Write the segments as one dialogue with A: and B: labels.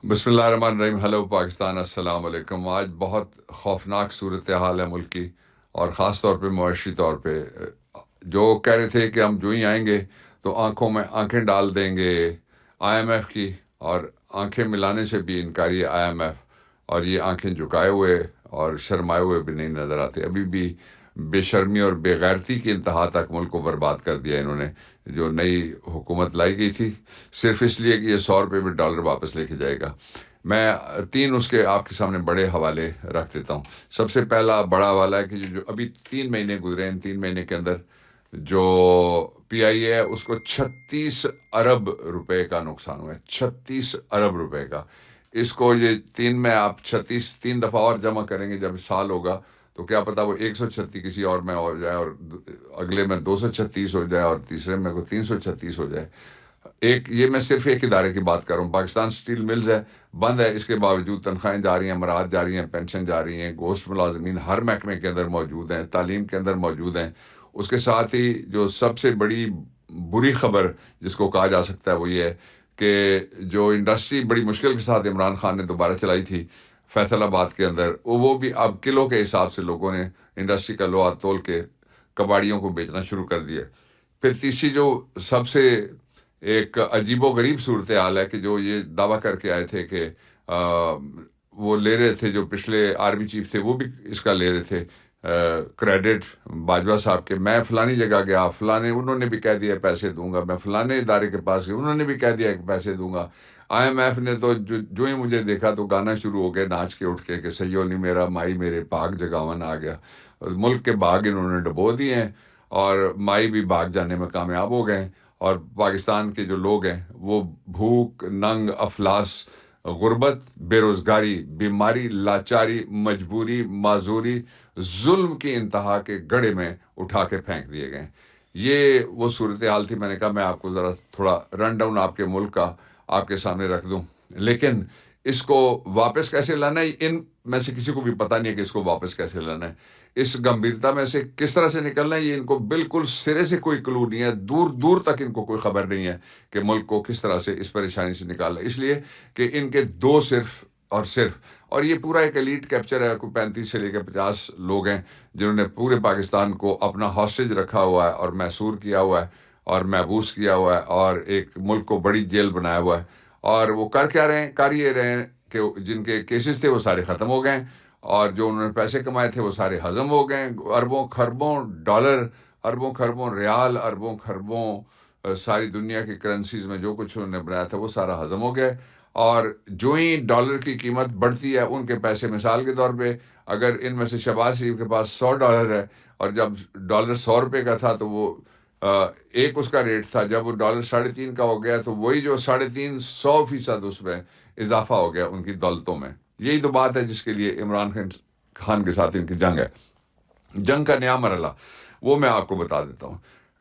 A: بسم اللہ الرحمن الرحیم. ہیلو پاکستان، السلام علیکم. آج بہت خوفناک صورتحال ہے ملک کی، اور خاص طور پہ معاشی طور پہ. جو کہہ رہے تھے کہ ہم جو ہی آئیں گے تو آنکھوں میں آنکھیں ڈال دیں گے آئی ایم ایف کی، اور آنکھیں ملانے سے بھی انکاری آئی ایم ایف، اور یہ آنکھیں جھکائے ہوئے اور شرمائے ہوئے بھی نہیں نظر آتے. ابھی بھی بے شرمی اور بے غیرتی کی انتہا تک ملک کو برباد کر دیا انہوں نے. جو نئی حکومت لائی گئی تھی صرف اس لیے کہ یہ 100 روپے بھی ڈالر واپس لے کے جائے گا. میں تین اس کے آپ کے سامنے بڑے حوالے رکھ دیتا ہوں. سب سے پہلا بڑا حوالہ ہے کہ جو ابھی 3 مہینے گزرے، ان 3 مہینے کے اندر جو پی آئی اے ہے اس کو 36 ارب روپے کا نقصان ہوا ہے. 36 ارب روپے کا. اس کو یہ تین میں آپ 36 3 دفعہ اور جمع کریں گے جب سال ہوگا تو کیا پتا وہ 136 کسی اور میں ہو جائے، اور اگلے میں 236 ہو جائے، اور تیسرے میں کو 336 ہو جائے. یہ میں صرف ایک ادارے کی بات کر رہا ہوں. پاکستان سٹیل ملز ہے، بند ہے، اس کے باوجود تنخواہیں جاری ہیں، مراحت جاری ہیں، پینشن جاری ہیں، گوشت ملازمین ہر محکمے کے اندر موجود ہیں، تعلیم کے اندر موجود ہیں. اس کے ساتھ ہی جو سب سے بڑی بری خبر جس کو کہا جا سکتا ہے وہ یہ ہے کہ جو انڈسٹری بڑی مشکل کے ساتھ عمران خان نے دوبارہ چلائی تھی فیصل آباد کے اندر، وہ بھی اب کلو کے حساب سے لوگوں نے انڈسٹری کا لوہا تول کے کباڑیوں کو بیچنا شروع کر دیا. پھر تیسری جو سب سے ایک عجیب و غریب صورتحال ہے کہ جو یہ دعویٰ کر کے آئے تھے کہ وہ لے رہے تھے، جو پچھلے آرمی چیف تھے وہ بھی اس کا لے رہے تھے کریڈٹ باجوہ صاحب کے. میں فلانی جگہ گیا، فلانے انہوں نے بھی کہہ دیا پیسے دوں گا. میں فلانے ادارے کے پاس گیا، انہوں نے بھی کہہ دیا کہ پیسے دوں گا. آئی ایم ایف نے تو جو ہی مجھے دیکھا تو گانا شروع ہو گیا ناچ کے اٹھ کے کہ سیو نہیں میرا مائی میرے پاک جگاون آ گیا. ملک کے باغ انہوں نے ڈبو دیے ہیں، اور مائی بھی باغ جانے میں کامیاب ہو گئے ہیں. اور پاکستان کے جو لوگ ہیں وہ بھوک، ننگ، افلاس، غربت، بے روزگاری، بیماری، لاچاری، مجبوری، معذوری، ظلم کی انتہا کے گڑھے میں اٹھا کے پھینک دیے گئے. یہ وہ صورتحال تھی. میں نے کہا میں آپ کو ذرا تھوڑا رن ڈاؤن آپ کے ملک کا آپ کے سامنے رکھ دوں. لیکن اس کو واپس کیسے لانا ہے، ان میں سے کسی کو بھی پتہ نہیں ہے کہ اس کو واپس کیسے لانا ہے. اس گمبھیرتا میں سے کس طرح سے نکلنا ہے، یہ ان کو بالکل سرے سے کوئی کلو نہیں ہے. دور دور تک ان کو کوئی خبر نہیں ہے کہ ملک کو کس طرح سے اس پریشانی سے نکالنا ہے. اس لیے کہ ان کے دو صرف اور صرف، اور یہ پورا ایک ایلیٹ کیپچر ہے. کوئی 35 سے لے کے 50 لوگ ہیں جنہوں نے پورے پاکستان کو اپنا ہاسٹیج رکھا ہوا ہے، اور محصور کیا ہوا ہے، اور محبوس کیا ہوا ہے، اور ایک ملک کو بڑی جیل بنایا ہوا ہے. اور وہ کر کیا رہے ہیں؟ کر یہ رہے ہیں کہ جن کے کیسز تھے وہ سارے ختم ہو گئے، اور جو انہوں نے پیسے کمائے تھے وہ سارے ہضم ہو گئے. اربوں خربوں ڈالر، اربوں خربوں ریال، اربوں خربوں ساری دنیا کی کرنسیز میں جو کچھ انہوں نے بنایا تھا وہ سارا ہضم ہو گیا. اور جو ہی ڈالر کی قیمت بڑھتی ہے ان کے پیسے، مثال کے طور پہ اگر ان میں سے شہباز شریف کے پاس $100 ہے، اور جب ڈالر 100 روپے کا تھا تو وہ ایک اس کا ریٹ تھا. جب وہ ڈالر 3.5 کا ہو گیا تو وہی جو 350% اس میں اضافہ ہو گیا ان کی دولتوں میں. یہی تو بات ہے جس کے لیے عمران خان کے ساتھ ان کی جنگ ہے. جنگ کا نیا مرحلہ وہ میں آپ کو بتا دیتا ہوں.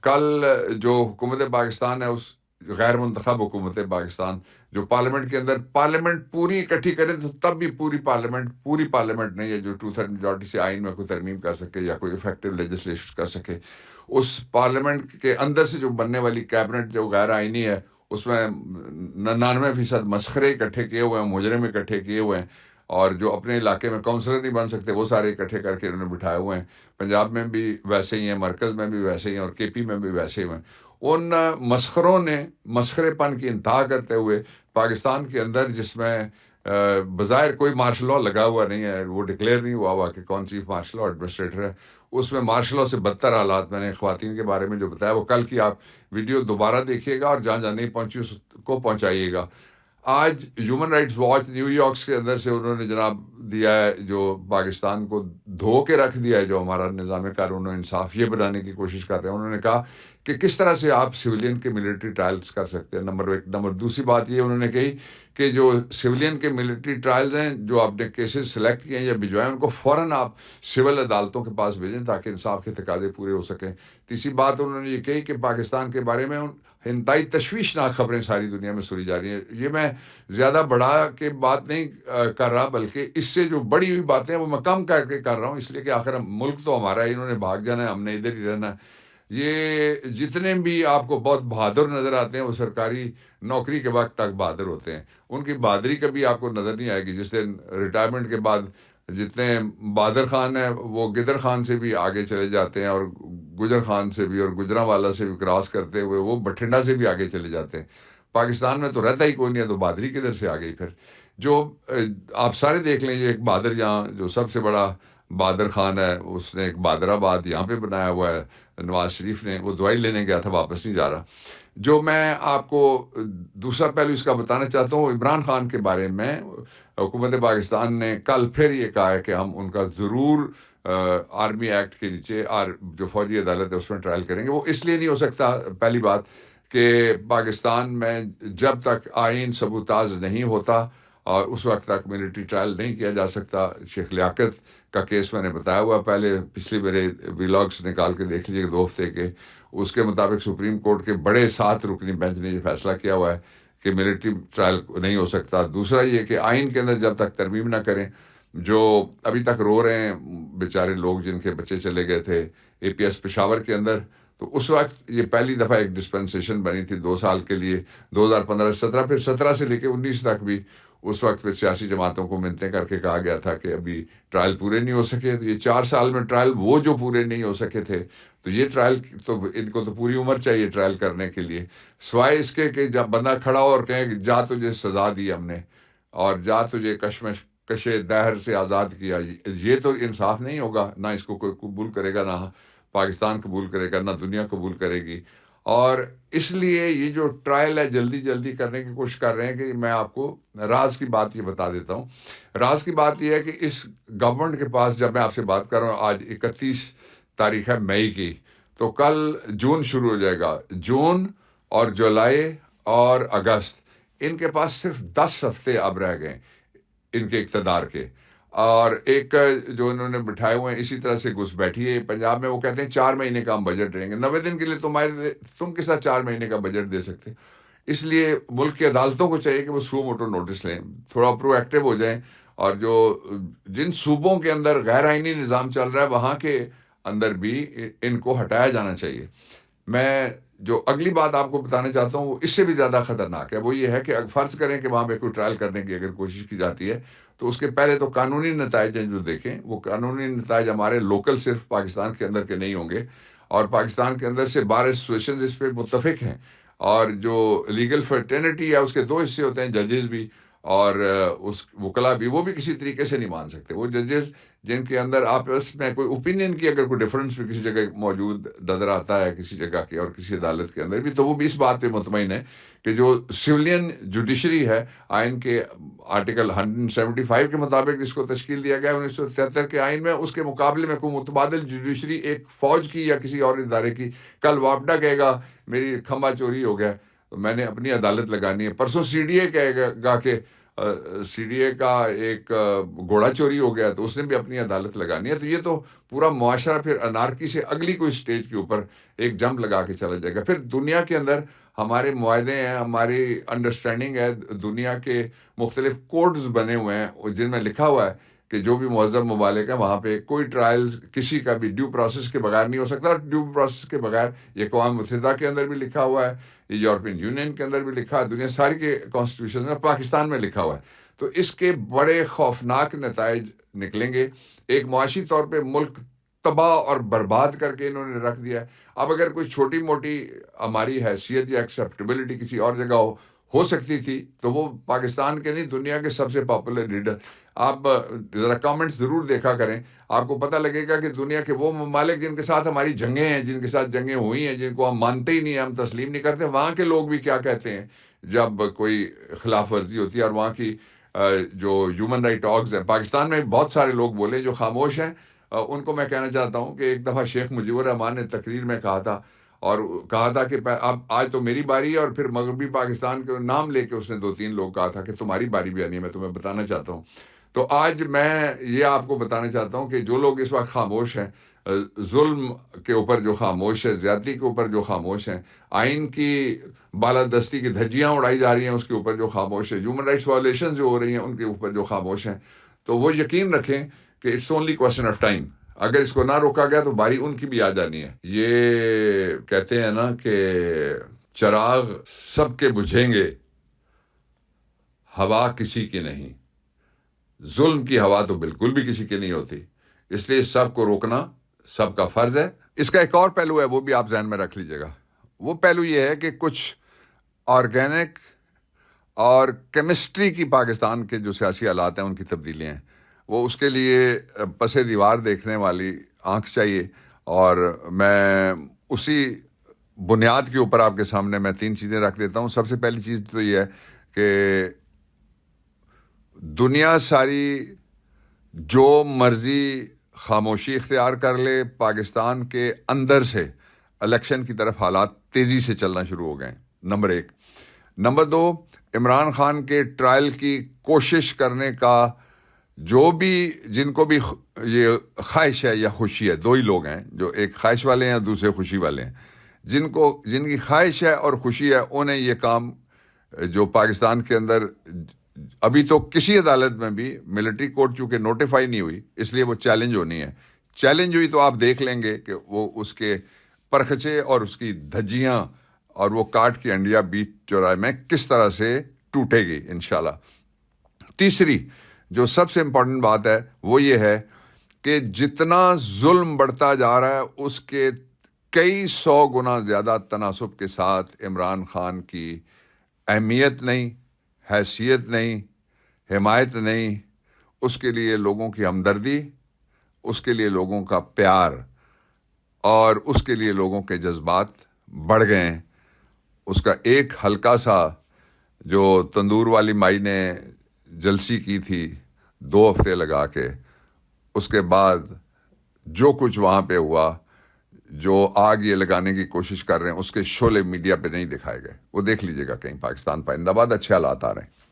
A: کل جو حکومت پاکستان ہے، اس غیر منتخب حکومت پاکستان جو پارلیمنٹ کے اندر پارلیمنٹ پوری اکٹھی کرے تو تب بھی پوری پارلیمنٹ نہیں ہے جو 2/3 میجورٹی سے آئین میں کوئی ترمیم کر سکے یا کوئی افیکٹو لیجسلیشن کر سکے. اس پارلیمنٹ کے اندر سے جو بننے والی کیبنٹ جو غیر آئینی ہے اس میں 99% مسخرے اکٹھے کیے ہوئے ہیں، مجرم اکٹھے کیے ہوئے ہیں، اور جو اپنے علاقے میں کونسلر نہیں بن سکتے وہ سارے اکٹھے کر کے انہوں نے بٹھائے ہوئے ہیں. پنجاب میں بھی ویسے ہی ہیں، مرکز میں بھی ویسے ہی ہیں، اور کے پی میں بھی ویسے ہی ہیں. ان مسخروں نے مسخرے پن کی انتہا کرتے ہوئے پاکستان کے اندر، جس میں بظاہر کوئی مارشل لاء لگا ہوا نہیں ہے، وہ ڈکلیئر نہیں ہوا کہ کون چیف مارشل لاء ایڈمنسٹریٹر ہے، اس میں مارشل لاء سے بدتر حالات. میں نے خواتین کے بارے میں جو بتایا وہ کل کی آپ ویڈیو دوبارہ دیکھیے گا، اور جہاں جہاں نہیں پہنچی اس کو پہنچائیے گا. آج human rights watch new York کے اندر سے انہوں نے جناب دیا ہے جو پاکستان کو دھو کے رکھ دیا ہے، جو ہمارا نظام قانون و انصاف یہ بنانے کی کوشش کر رہے ہیں. انہوں نے کہا کہ کس طرح سے آپ سویلین کے ملٹری ٹرائلز کر سکتے ہیں، نمبر 1. نمبر دوسری بات یہ انہوں نے کہی کہ جو سویلین کے ملٹری ٹرائلز ہیں، جو آپ نے کیسز سلیکٹ کیے ہیں یا بھجوائے، ان کو فوراً آپ سول عدالتوں کے پاس بھیجیں تاکہ انصاف کے تقاضے پورے ہو سکیں. تیسری بات انہوں نے یہ کہی کہ پاکستان کے بارے میں انتہائی تشویشناک خبریں ساری دنیا میں سنی جا رہی ہیں. یہ میں زیادہ بڑھا کے بات نہیں کر رہا، بلکہ اس سے جو بڑی ہوئی باتیں ہیں وہ میں کم کر کے کر رہا ہوں، اس لیے کہ آخر ملک تو ہمارا ہے، انہوں نے بھاگ جانا ہے، ہم نے ادھر ہی رہنا ہے. یہ جتنے بھی آپ کو بہت بہادر نظر آتے ہیں وہ سرکاری نوکری کے وقت تک بہادر ہوتے ہیں. ان کی بہادری کبھی آپ کو نظر نہیں آئے گی. جس دن ریٹائرمنٹ کے بعد جتنے بہادر خان ہیں وہ گدر خان سے بھی آگے چلے جاتے ہیں، اور گجر خان سے بھی، اور گجرانوالا سے بھی کراس کرتے ہوئے وہ بٹھنڈا سے بھی آگے چلے جاتے ہیں. پاکستان میں تو رہتا ہی کوئی نہیں ہے، تو بہادری کدھر سے آ گئی پھر؟ جو آپ سارے دیکھ لیں، جو ایک بہادر یہاں جو سب سے بڑا بہادر خان ہے، اس نے ایک بہادر آباد یہاں پہ بنایا ہوا ہے، نواز شریف نے. وہ دوائی لینے گیا تھا، واپس نہیں جا رہا. جو میں آپ کو دوسرا پہلو اس کا بتانا چاہتا ہوں عمران خان کے بارے میں، حکومت پاکستان نے کل پھر یہ کہا ہے کہ ہم ان کا ضرور آرمی ایکٹ کے نیچے، اور جو فوجی عدالت ہے اس میں ٹرائل کریں گے. وہ اس لیے نہیں ہو سکتا، پہلی بات کہ پاکستان میں جب تک آئین ثبوتاز نہیں ہوتا اور اس وقت تک ملٹری ٹرائل نہیں کیا جا سکتا. شیخ لیاقت کا کیس میں نے بتایا ہوا پہلے، پچھلی میرے ویلاگس نکال کے دیکھ لیجیے 2 ہفتے کے. اس کے مطابق سپریم کورٹ کے بڑے 7 رکنی بینچ نے یہ فیصلہ کیا ہوا ہے کہ ملٹری ٹرائل نہیں ہو سکتا. دوسرا یہ کہ آئین کے اندر جب تک ترمیم نہ کریں، جو ابھی تک رو رہے ہیں بیچارے لوگ جن کے بچے چلے گئے تھے اے پی ایس پشاور کے اندر، تو اس وقت یہ پہلی دفعہ ایک ڈسپنسیشن بنی تھی 2 سال کے لیے، 2015-17، پھر 17 سے لے کے 19 تک بھی. اس وقت پھر سیاسی جماعتوں کو منتیں کر کے کہا گیا تھا کہ ابھی ٹرائل پورے نہیں ہو سکے. تو یہ 4 سال میں ٹرائل وہ جو پورے نہیں ہو سکے تھے، تو یہ ٹرائل تو ان کو تو پوری عمر چاہیے ٹرائل کرنے کے لیے، سوائے اس کے کہ جب بندہ کھڑا ہو اور کہے کہ جا تجھے سزا دی ہم نے، اور جا تجھے کشے دہر سے آزاد کیا. یہ تو انصاف نہیں ہوگا، نہ اس کو کوئی قبول کرے گا، نہ پاکستان قبول کرے گا، نہ دنیا قبول کرے گی. اور اس لیے یہ جو ٹرائل ہے جلدی جلدی کرنے کی کوشش کر رہے ہیں. کہ میں آپ کو راز کی بات یہ بتا دیتا ہوں. راز کی بات یہ ہے کہ اس گورنمنٹ کے پاس، جب میں آپ سے بات کر رہا ہوں آج 31 تاریخ ہے مئی کی، تو کل جون شروع ہو جائے گا. جون اور جولائی اور اگست، ان کے پاس صرف 10 ہفتے اب رہ گئے ان کے اقتدار کے. اور ایک جو انہوں نے بٹھائے ہوئے ہیں اسی طرح سے گھس بیٹھی ہے پنجاب میں. وہ کہتے ہیں 4 مہینے کا ہم بجٹ دیں گے. 90 دن کے لیے تم کے ساتھ 4 مہینے کا بجٹ دے سکتے؟ اس لیے ملک کی عدالتوں کو چاہیے کہ وہ سو موٹو نوٹس لیں، تھوڑا پرو ایکٹیو ہو جائیں. اور جو جن صوبوں کے اندر غیر آئینی نظام چل رہا ہے وہاں کے اندر بھی ان کو ہٹایا جانا چاہیے. میں جو اگلی بات آپ کو بتانا چاہتا ہوں وہ اس سے بھی زیادہ خطرناک ہے. وہ یہ ہے کہ اگر فرض کریں کہ وہاں پہ کوئی ٹرائل کرنے کی اگر کوشش کی جاتی ہے، تو اس کے پہلے تو قانونی نتائج ہیں جو دیکھیں. وہ قانونی نتائج ہمارے لوکل صرف پاکستان کے اندر کے نہیں ہوں گے، اور پاکستان کے اندر سے بار ایسوسیشنز اس پہ متفق ہیں. اور جو لیگل فرٹرنیٹی ہے اس کے 2 حصے ہوتے ہیں، ججز بھی اور اس وکلا بھی. وہ بھی کسی طریقے سے نہیں مان سکتے. وہ ججز جن کے اندر آپس میں کوئی اوپینین کی اگر کوئی ڈفرنس بھی کسی جگہ موجود نظر آتا ہے کسی جگہ کے اور کسی عدالت کے اندر بھی، تو وہ بھی اس بات پہ مطمئن ہے کہ جو سولین جوڈیشری ہے، آئین کے آرٹیکل 175 کے مطابق جس کو تشکیل دیا گیا ہے 1973 کے آئین میں، اس کے مقابلے میں کوئی متبادل جوڈیشری ایک فوج کی یا کسی اور ادارے کی کل وابڈا کہے گا میری کھمبا چوری ہو گیا تو میں نے اپنی عدالت لگانی ہے، پرسوں سی ڈی اے کہے گا کہ سی ڈی اے کا ایک گھوڑا چوری ہو گیا تو اس نے بھی اپنی عدالت لگانی ہے. تو یہ تو پورا معاشرہ پھر انارکی سے اگلی کوئی سٹیج کے اوپر ایک جمپ لگا کے چلا جائے گا. پھر دنیا کے اندر ہمارے معاہدے ہیں، ہماری انڈرسٹینڈنگ ہے، دنیا کے مختلف کوڈز بنے ہوئے ہیں جن میں لکھا ہوا ہے کہ جو بھی مہذب ممالک ہیں وہاں پہ کوئی ٹرائل کسی کا بھی ڈیو پروسیس کے بغیر نہیں ہو سکتا. اور ڈیو پروسیس کے بغیر یہ اقوام متحدہ کے اندر بھی لکھا ہوا ہے، یہ یورپین یونین کے اندر بھی لکھا ہے، دنیا ساری کے کانسٹیٹیوشن میں، پاکستان میں لکھا ہوا ہے. تو اس کے بڑے خوفناک نتائج نکلیں گے. ایک معاشی طور پہ ملک تباہ اور برباد کر کے انہوں نے رکھ دیا ہے. اب اگر کوئی چھوٹی موٹی ہماری حیثیت یا ایکسیپٹیبلٹی کسی اور جگہ ہو سکتی تھی تو وہ پاکستان کے نہیں دنیا کے سب سے پاپولر لیڈر. آپ ذرا کامنٹس ضرور دیکھا کریں، آپ کو پتہ لگے گا کہ دنیا کے وہ ممالک جن کے ساتھ ہماری جنگیں ہیں، جن کے ساتھ جنگیں ہوئی ہیں، جن کو ہم مانتے ہی نہیں ہیں، ہم تسلیم نہیں کرتے، وہاں کے لوگ بھی کیا کہتے ہیں جب کوئی خلاف ورزی ہوتی ہے. اور وہاں کی جو ہیومن رائٹ آرگز ہیں، پاکستان میں بہت سارے لوگ بولے جو خاموش ہیں. ان کو میں کہنا چاہتا ہوں کہ ایک دفعہ شیخ مجیب الرحمان نے تقریر میں کہا تھا، اور کہا تھا کہ اب آج تو میری باری ہے، اور پھر مغربی پاکستان کے نام لے کے اس نے 2-3 لوگ کہا تھا کہ تمہاری باری بھی آنی ہے، میں تمہیں بتانا چاہتا ہوں. تو آج میں یہ آپ کو بتانا چاہتا ہوں کہ جو لوگ اس وقت خاموش ہیں، ظلم کے اوپر جو خاموش ہے، زیادتی کے اوپر جو خاموش ہیں، آئین کی بالادستی کی دھجیاں اڑائی جا رہی ہیں اس کے اوپر جو خاموش ہے، ہیومن رائٹس وائلیشن جو ہو رہی ہیں ان کے اوپر جو خاموش ہیں، تو وہ یقین رکھیں کہ it's only question of time. اگر اس کو نہ روکا گیا تو باری ان کی بھی آ جانی ہے. یہ کہتے ہیں نا کہ چراغ سب کے بجھیں گے، ہوا کسی کی نہیں. ظلم کی ہوا تو بالکل بھی کسی کی نہیں ہوتی، اس لیے سب کو روکنا سب کا فرض ہے. اس کا ایک اور پہلو ہے، وہ بھی آپ ذہن میں رکھ لیجیے گا. وہ پہلو یہ ہے کہ کچھ آرگینک اور کیمسٹری کی پاکستان کے جو سیاسی حالات ہیں ان کی تبدیلیاں ہیں، وہ اس کے لیے پس دیوار دیکھنے والی آنکھ چاہیے. اور میں اسی بنیاد کے اوپر آپ کے سامنے میں 3 چیزیں رکھ دیتا ہوں. سب سے پہلی چیز تو یہ ہے کہ دنیا ساری جو مرضی خاموشی اختیار کر لے، پاکستان کے اندر سے الیکشن کی طرف حالات تیزی سے چلنا شروع ہو گئے ہیں، نمبر 1. نمبر 2، عمران خان کے ٹرائل کی کوشش کرنے کا جو بھی، جن کو بھی یہ خواہش ہے یا خوشی ہے، 2 ہی لوگ ہیں جو ایک خواہش والے ہیں، دوسرے خوشی والے ہیں. جن کی خواہش ہے اور خوشی ہے انہیں یہ کام جو پاکستان کے اندر ابھی تو کسی عدالت میں بھی ملٹری کورٹ چونکہ نوٹیفائی نہیں ہوئی، اس لیے وہ چیلنج ہونی ہے. چیلنج ہوئی تو آپ دیکھ لیں گے کہ وہ اس کے پرخچے اور اس کی دھجیاں اور وہ کاٹ کی انڈیا بیچ چوراہے میں کس طرح سے ٹوٹے گی انشاءاللہ. تیسری جو سب سے امپورٹنٹ بات ہے وہ یہ ہے کہ جتنا ظلم بڑھتا جا رہا ہے اس کے کئی 100 گنا زیادہ تناسب کے ساتھ عمران خان کی اہمیت نہیں، حیثیت نہیں، حمایت نہیں. اس کے لیے لوگوں کی ہمدردی، اس کے لیے لوگوں کا پیار اور اس کے لیے لوگوں کے جذبات بڑھ گئے ہیں. اس کا ایک ہلکا سا جو تندور والی مائی نے جلسی کی تھی 2 ہفتے لگا کے، اس کے بعد جو کچھ وہاں پہ ہوا، جو آگ یہ لگانے کی کوشش کر رہے ہیں، اس کے شعلے میڈیا پہ نہیں دکھائے گئے. وہ دیکھ لیجیے گا کہیں. پاکستان پائندہ باد، اچھے حالات آ رہے ہیں.